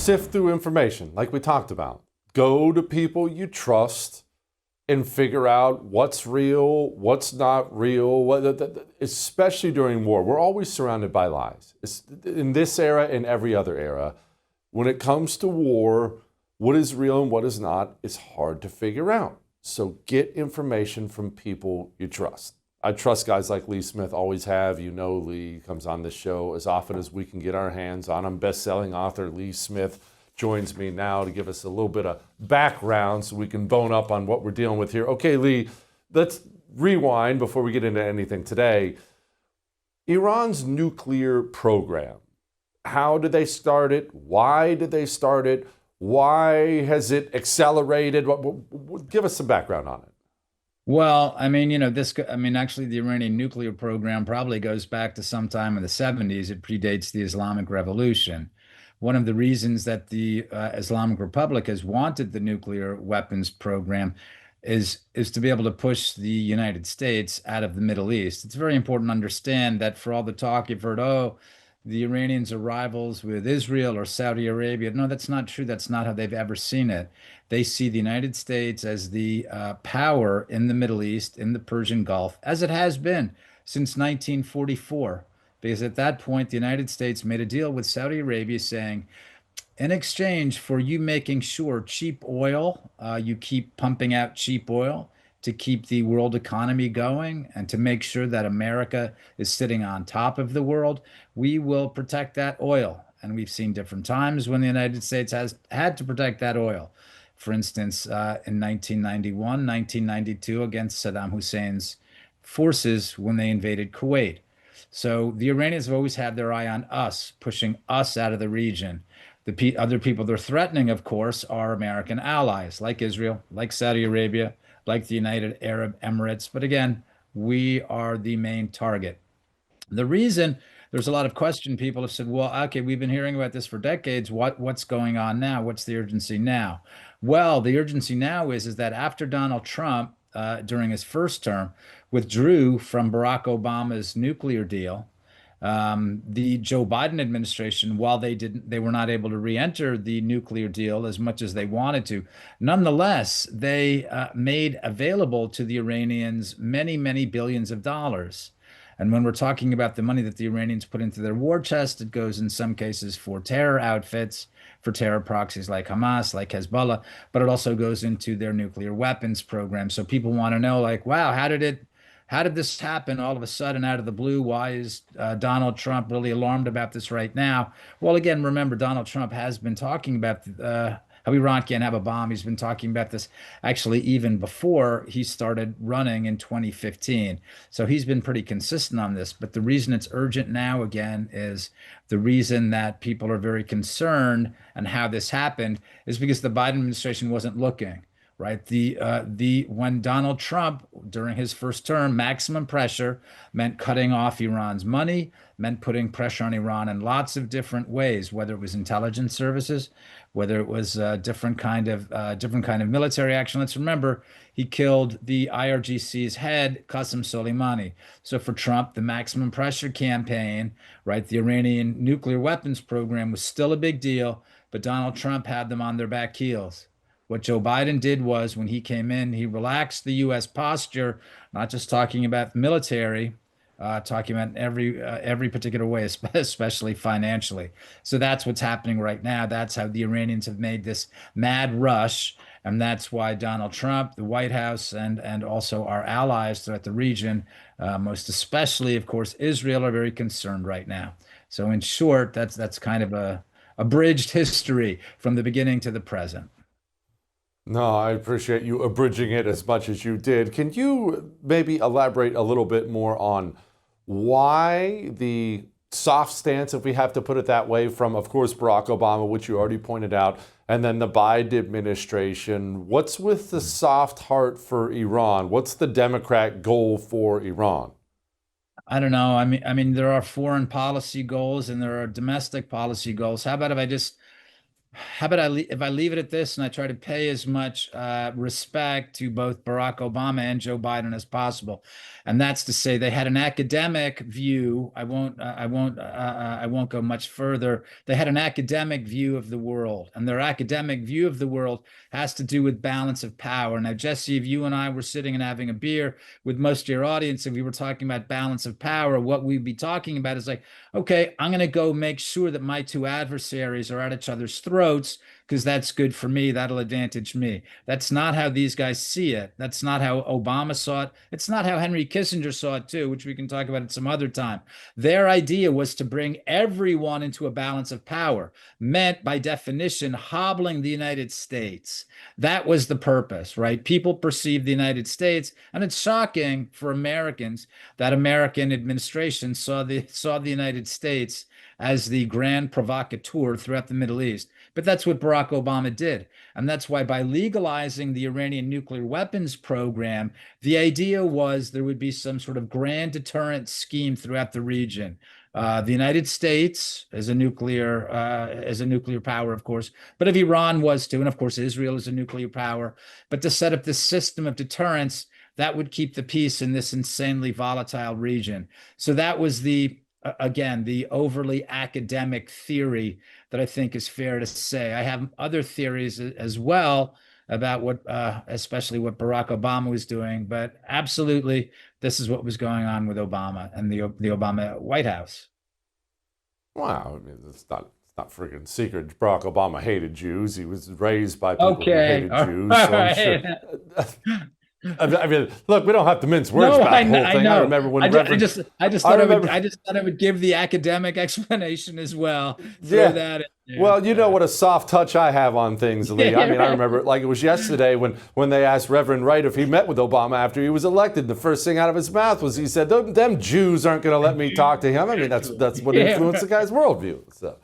sift through information like we talked about. Go to people you trust and figure out what's real, what's not real, especially during war. We're always surrounded by lies. In this era and every other era, when it comes to war, what is real and what is not is hard to figure out. So get information from people you trust. I trust guys like Lee Smith, always have. You know Lee comes on this show as often as we can get our hands on him. Best-selling author Lee Smith joins me now to give us a little bit of background so we can bone up on what we're dealing with here. Okay, Lee, let's rewind before we get into anything today. Iran's nuclear program. How did they start it? Why did they start it? Why has it accelerated? Give us some background on it. Well, actually, the Iranian nuclear program probably goes back to sometime in the 70s. It predates the Islamic Revolution. One of the reasons that the Islamic Republic has wanted the nuclear weapons program is to be able to push the United States out of the Middle East. It's very important to understand that for all the talk you've heard, oh, the Iranians are rivals with Israel or Saudi Arabia. No, that's not true. That's not how they've ever seen it. They see the United States as the power in the Middle East, in the Persian Gulf, as it has been since 1944. Because at that point, the United States made a deal with Saudi Arabia saying, in exchange for you making sure cheap oil, you keep pumping out cheap oil to keep the world economy going and to make sure that America is sitting on top of the world, we will protect that oil. And we've seen different times when the United States has had to protect that oil. For instance, in 1991, 1992, against Saddam Hussein's forces when they invaded Kuwait. So the Iranians have always had their eye on us, pushing us out of the region. The other people they're threatening, of course, are American allies like Israel, like Saudi Arabia, like the United Arab Emirates. But again, we are the main target. The reason there's a lot of question, people have said, well, okay, we've been hearing about this for decades. What's going on now? What's the urgency now? Well, the urgency now is that after Donald Trump, during his first term, withdrew from Barack Obama's nuclear deal, the Joe Biden administration, while they were not able to re-enter the nuclear deal as much as they wanted to, nonetheless, they made available to the Iranians many, many billions of dollars. And when we're talking about the money that the Iranians put into their war chest, it goes in some cases for terror outfits, for terror proxies like Hamas, like Hezbollah, but it also goes into their nuclear weapons program. So people want to know, like, wow, how did this happen all of a sudden out of the blue? Why is Donald Trump really alarmed about this right now? Well, again, remember, Donald Trump has been talking about how Iran can't have a bomb. He's been talking about this actually even before he started running in 2015. So he's been pretty consistent on this. But the reason it's urgent now, again, is the reason that people are very concerned and how this happened is because the Biden administration wasn't looking. Right. When Donald Trump, during his first term, maximum pressure meant cutting off Iran's money, meant putting pressure on Iran in lots of different ways, whether it was intelligence services, whether it was different kind of military action. Let's remember, he killed the IRGC's head, Qasem Soleimani. So for Trump, the maximum pressure campaign, right, the Iranian nuclear weapons program was still a big deal, but Donald Trump had them on their back heels. What Joe Biden did was when he came in, he relaxed the U.S. posture, not just talking about the military, talking about every particular way, especially financially. So that's what's happening right now. That's how the Iranians have made this mad rush. And that's why Donald Trump, the White House, and also our allies throughout the region, most especially, of course, Israel, are very concerned right now. So in short, that's kind of a abridged history from the beginning to the present. No, I appreciate you abridging it as much as you did. Can you maybe elaborate a little bit more on why the soft stance, if we have to put it that way, from, of course, Barack Obama, which you already pointed out, and then the Biden administration? What's with the soft heart for Iran? What's the Democrat goal for Iran? I don't know. I mean, there are foreign policy goals and there are domestic policy goals. How about if I just how about if I leave it at this and I try to pay as much respect to both Barack Obama and Joe Biden as possible, and that's to say they had an academic view. I won't go much further. They had an academic view of the world, and their academic view of the world has to do with balance of power. Now, Jesse, if you and I were sitting and having a beer with most of your audience, if we were talking about balance of power, what we'd be talking about is like, okay, I'm going to go make sure that my two adversaries are at each other's throats because that's good for me. That'll advantage me. That's not how these guys see it. That's not how Obama saw it. It's not how Henry Kissinger saw it, too, which we can talk about at some other time. Their idea was to bring everyone into a balance of power, meant by definition, hobbling the United States. That was the purpose, right? People perceive the United States, and it's shocking for Americans that American administration saw the United States as the grand provocateur throughout the Middle East. But that's what Barack Obama did. And that's why by legalizing the Iranian nuclear weapons program, the idea was there would be some sort of grand deterrent scheme throughout the region. The United States as a nuclear power, of course, but if Iran was to, and of course Israel is a nuclear power, but to set up this system of deterrence that would keep the peace in this insanely volatile region. So that was again, the overly academic theory that I think is fair to say. I have other theories as well about especially what Barack Obama was doing, but absolutely, this is what was going on with Obama and the Obama White House. Wow, I mean, it's not friggin' secret. Barack Obama hated Jews. He was raised by people who Okay, hated all Jews, so I'm sure. right. I mean, look, we don't have to mince words No, about the whole I thing. I know. remember when I Reverend, just I just I thought remember, I just thought I would give the academic explanation as well. Throw yeah. that in Well, you there. know what a soft touch I have on things, Lee. I Yeah, mean, I right. remember it like it was yesterday when they asked Reverend Wright if he met with Obama after he was elected. The first thing out of his mouth was he said, them Jews aren't going to let me talk to him. I mean, that's what Yeah, influenced the right. guy's worldview. So.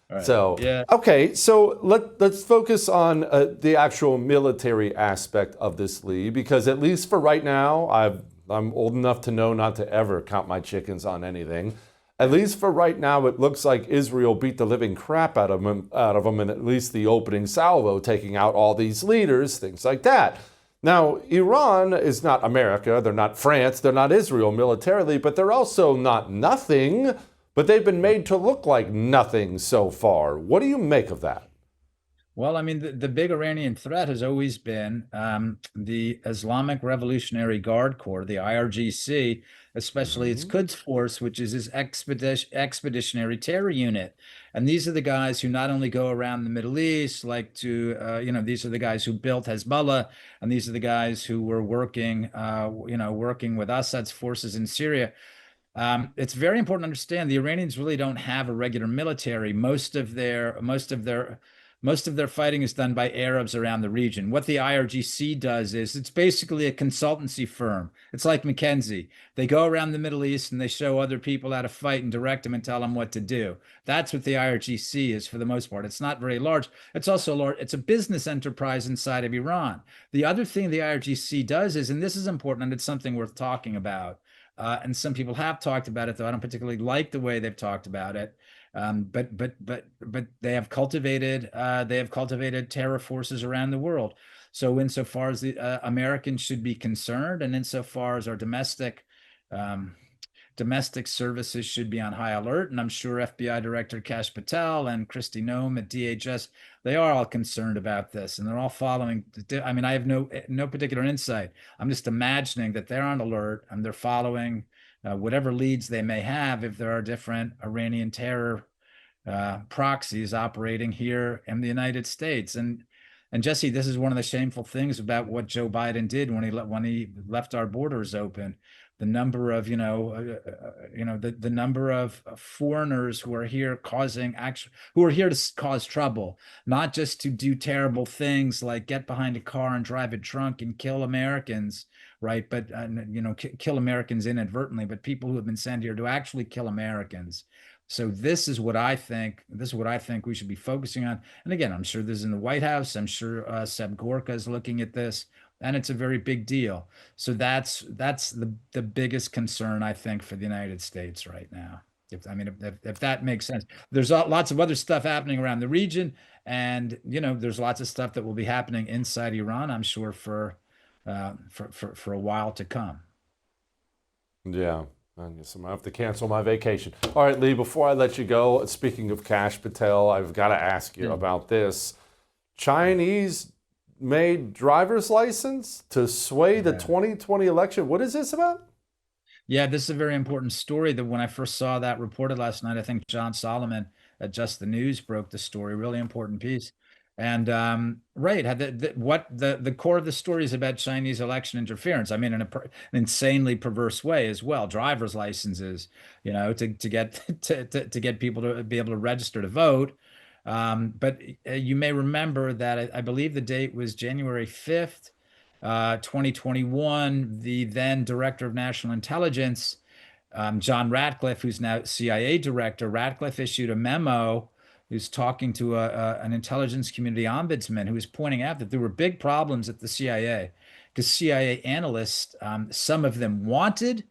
Right. So, Yeah. okay, so let's focus on the actual military aspect of this, Lee, because at least for right now, I'm old enough to know not to ever count my chickens on anything. At least for right now, it looks like Israel beat the living crap out of them in at least the opening salvo, taking out all these leaders, things like that. Now, Iran is not America, they're not France, they're not Israel militarily, but they're also not nothing. But they've been made to look like nothing so far. What do you make of that? Well, I mean, the big Iranian threat has always been the Islamic Revolutionary Guard Corps, the IRGC, especially its Hmm. Quds Force, which is its expeditionary terror unit. And these are the guys who not only go around the Middle East, these are the guys who built Hezbollah, and these are the guys who were working with Assad's forces in Syria. It's very important to understand the Iranians really don't have a regular military. Most of their fighting is done by Arabs around the region. What the IRGC does is it's basically a consultancy firm. It's like McKinsey. They go around the Middle East and they show other people how to fight and direct them and tell them what to do. That's what the IRGC is for the most part. It's not very large. It's also large. It's a business enterprise inside of Iran. The other thing the IRGC does is, and this is important, and it's something worth talking about. And some people have talked about it, though I don't particularly like the way they've talked about it. But they have cultivated terror forces around the world. So insofar as the Americans should be concerned, and insofar as our um, domestic services should be on high alert. And I'm sure FBI Director Kash Patel and Kristi Noem at DHS, they are all concerned about this, and they're all following. I mean, I have no particular insight. I'm just imagining that they're on alert and they're following whatever leads they may have if there are different Iranian terror proxies operating here in the United States. And Jesse, this is one of the shameful things about what Joe Biden did when he left our borders open. The number of the number of foreigners who are here who are here to cause trouble, not just to do terrible things like get behind a car and drive it drunk and kill Americans, right? But kill Americans inadvertently, but people who have been sent here to actually kill Americans. So this is what I think. This is what I think we should be focusing on. And again, I'm sure this is in the White House. I'm sure Seb Gorka is looking at this, and it's a very big deal. So that's the biggest concern I think for the United States right now. If that makes sense. There's lots of other stuff happening around the region, and there's lots of stuff that will be happening inside Iran, I'm sure, for a while to come. Yeah. I guess I'm gonna have to cancel my vacation. All right, Lee, before I let you go, speaking of Kash Patel, I've got to ask you about this. Chinese made driver's license to sway the 2020 election. What is this about? Yeah, this is a very important story. That when I first saw that reported last night, I think John Solomon at Just the News broke the story. Really important piece. And right, had what the core of the story is about Chinese election interference. I mean, in an insanely perverse way as well. Driver's licenses, to get to get people to be able to register to vote. But you may remember that I believe the date was January 5th. 2021, the then director of national intelligence, John Ratcliffe, who's now CIA director, Ratcliffe issued a memo who's talking to an intelligence community ombudsman who was pointing out that there were big problems at the CIA because CIA analysts, some of them wanted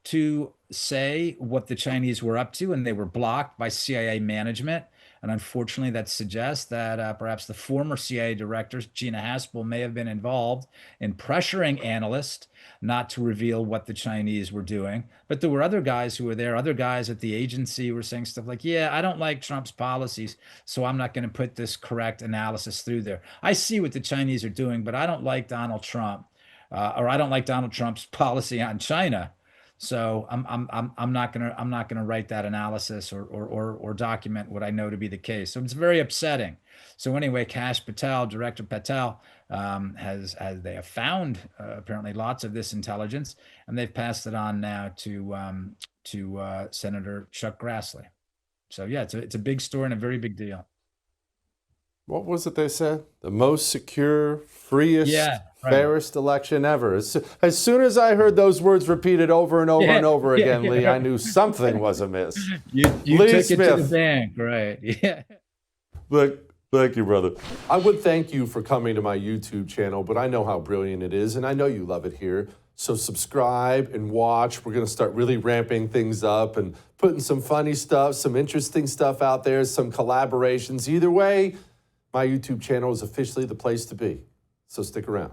to say what the Chinese were up to, and they were blocked by CIA management. And unfortunately, that suggests that perhaps the former CIA director, Gina Haspel, may have been involved in pressuring analysts not to reveal what the Chinese were doing. But there were other guys who were there, other guys at the agency who were saying stuff like, yeah, I don't like Trump's policies, so I'm not going to put this correct analysis through there. I see what the Chinese are doing, but I don't like Donald Trump, or I don't like Donald Trump's policy on China. So I'm not gonna write that analysis or document what I know to be the case. So it's very upsetting. So anyway, Kash Patel, Director Patel, they have found apparently lots of this intelligence, and they've passed it on now to Senator Chuck Grassley. So yeah, it's a big story and a very big deal. What was it they said? The most secure, freest, fairest election ever. As soon as I heard those words repeated over and over and over again, Lee, I knew something was amiss. You Lee took Smith. it to the bank, right? Yeah. Look, thank you, brother. I would thank you for coming to my YouTube channel, but I know how brilliant it is, and I know you love it here. So subscribe and watch. We're going to start really ramping things up and putting some funny stuff, some interesting stuff out there, some collaborations. Either way, my YouTube channel is officially the place to be. So stick around.